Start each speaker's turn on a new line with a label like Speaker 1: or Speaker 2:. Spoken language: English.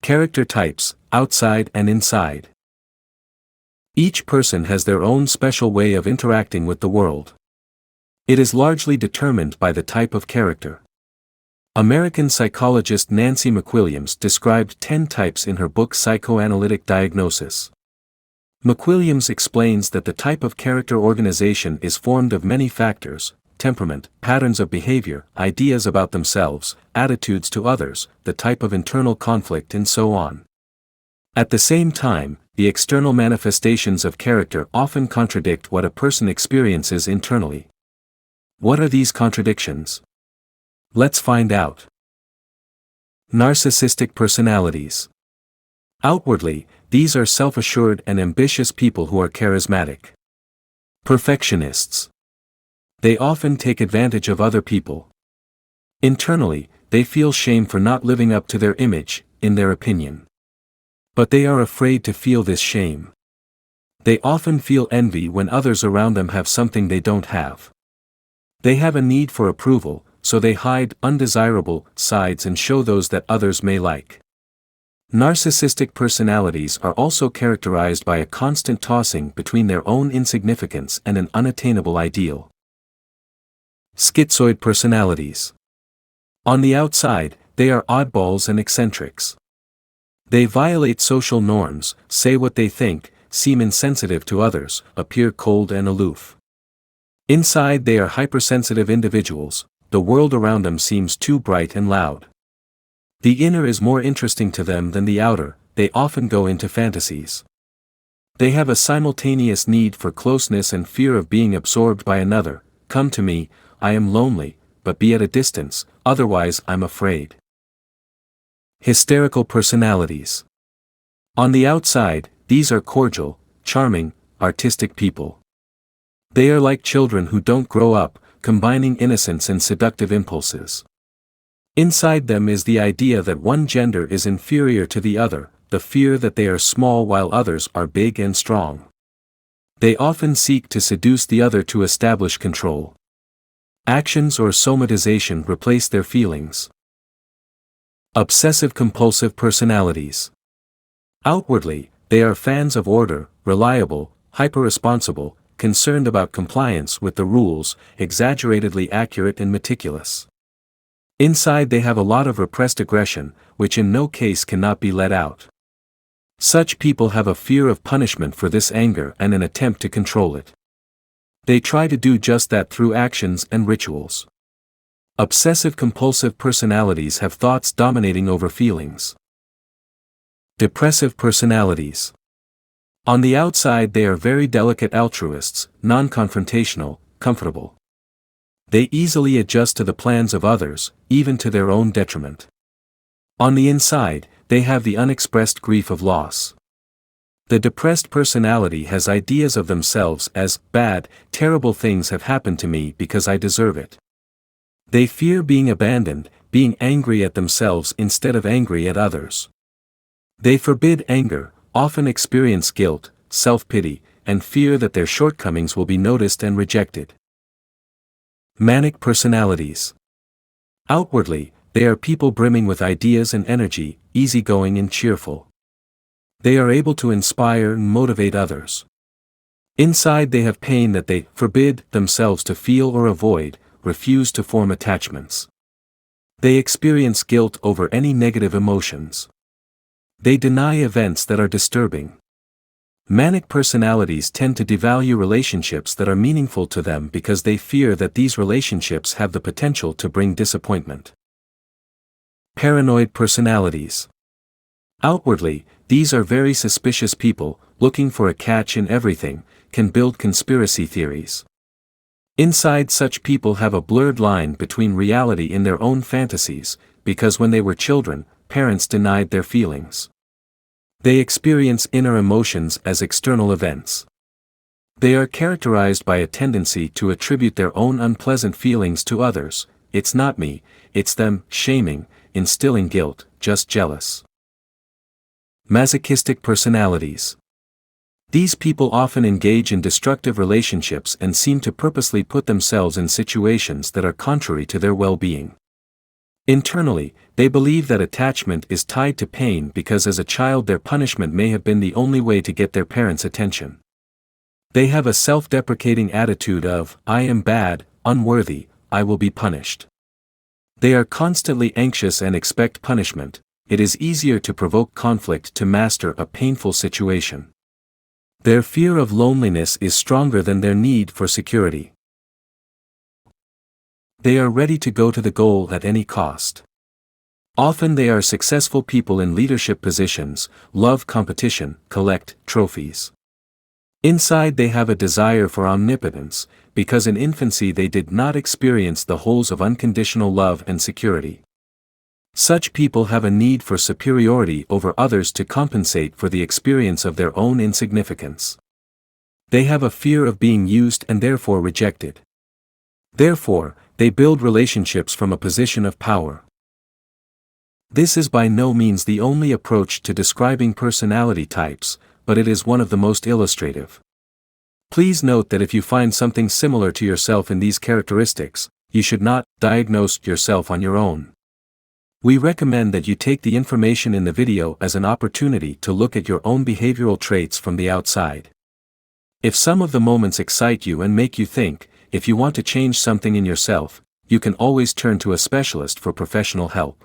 Speaker 1: Character types, outside and inside. Each person has their own special way of interacting with the world. It is largely determined by the type of character. American psychologist Nancy McWilliams described 10 types in her book Psychoanalytic Diagnosis. McWilliams explains that the type of character organization is formed of many factors: temperament, patterns of behavior, ideas about themselves, attitudes to others, the type of internal conflict, and so on. At the same time, the external manifestations of character often contradict what a person experiences internally. What are these contradictions? Let's find out. Narcissistic personalities. Outwardly, these are self-assured and ambitious people who are charismatic. Perfectionists. They often take advantage of other people. Internally, they feel shame for not living up to their image, in their opinion. But they are afraid to feel this shame. They often feel envy when others around them have something they don't have. They have a need for approval, so they hide undesirable sides and show those that others may like. Narcissistic personalities are also characterized by a constant tossing between their own insignificance and an unattainable ideal. Schizoid personalities. On the outside, they are oddballs and eccentrics. They violate social norms, say what they think, seem insensitive to others, appear cold and aloof. Inside they are hypersensitive individuals. The world around them seems too bright and loud. The inner is more interesting to them than the outer. They often go into fantasies. They have a simultaneous need for closeness and fear of being absorbed by another. Come to me, I am lonely, but be at a distance, otherwise I'm afraid. Hysterical personalities. On the outside, these are cordial, charming, artistic people. They are like children who don't grow up, combining innocence and seductive impulses. Inside them is the idea that one gender is inferior to the other, the fear that they are small while others are big and strong. They often seek to seduce the other to establish control. Actions or somatization replace their feelings. Obsessive-compulsive personalities. Outwardly, they are fans of order, reliable, hyper-responsible, concerned about compliance with the rules, exaggeratedly accurate and meticulous. Inside they have a lot of repressed aggression, which in no case cannot be let out. Such people have a fear of punishment for this anger and an attempt to control it. They try to do just that through actions and rituals. Obsessive-compulsive personalities have thoughts dominating over feelings. Depressive personalities. On the outside they are very delicate altruists, non-confrontational, comfortable. They easily adjust to the plans of others, even to their own detriment. On the inside, they have the unexpressed grief of loss. The depressed personality has ideas of themselves as bad, terrible things have happened to me because I deserve it. They fear being abandoned, being angry at themselves instead of angry at others. They forbid anger, often experience guilt, self-pity, and fear that their shortcomings will be noticed and rejected. Manic personalities. Outwardly, they are people brimming with ideas and energy, easygoing and cheerful. They are able to inspire and motivate others. Inside they have pain that they forbid themselves to feel or avoid, refuse to form attachments. They experience guilt over any negative emotions. They deny events that are disturbing. Manic personalities tend to devalue relationships that are meaningful to them because they fear that these relationships have the potential to bring disappointment. Paranoid personalities. Outwardly, these are very suspicious people, looking for a catch in everything, can build conspiracy theories. Inside such people have a blurred line between reality in their own fantasies, because when they were children, parents denied their feelings. They experience inner emotions as external events. They are characterized by a tendency to attribute their own unpleasant feelings to others. It's not me, it's them, shaming, instilling guilt, just jealous. Masochistic personalities. These people often engage in destructive relationships and seem to purposely put themselves in situations that are contrary to their well-being. Internally, they believe that attachment is tied to pain because as a child their punishment may have been the only way to get their parents' attention. They have a self-deprecating attitude of, I am bad, unworthy, I will be punished. They are constantly anxious and expect punishment. It is easier to provoke conflict to master a painful situation. Their fear of loneliness is stronger than their need for security. They are ready to go to the goal at any cost. Often they are successful people in leadership positions, love competition, collect trophies. Inside they have a desire for omnipotence, because in infancy they did not experience the wholes of unconditional love and security. Such people have a need for superiority over others to compensate for the experience of their own insignificance. They have a fear of being used and therefore rejected. Therefore, they build relationships from a position of power. This is by no means the only approach to describing personality types, but it is one of the most illustrative. Please note that if you find something similar to yourself in these characteristics, you should not diagnose yourself on your own. We recommend that you take the information in the video as an opportunity to look at your own behavioral traits from the outside. If some of the moments excite you and make you think, if you want to change something in yourself, you can always turn to a specialist for professional help.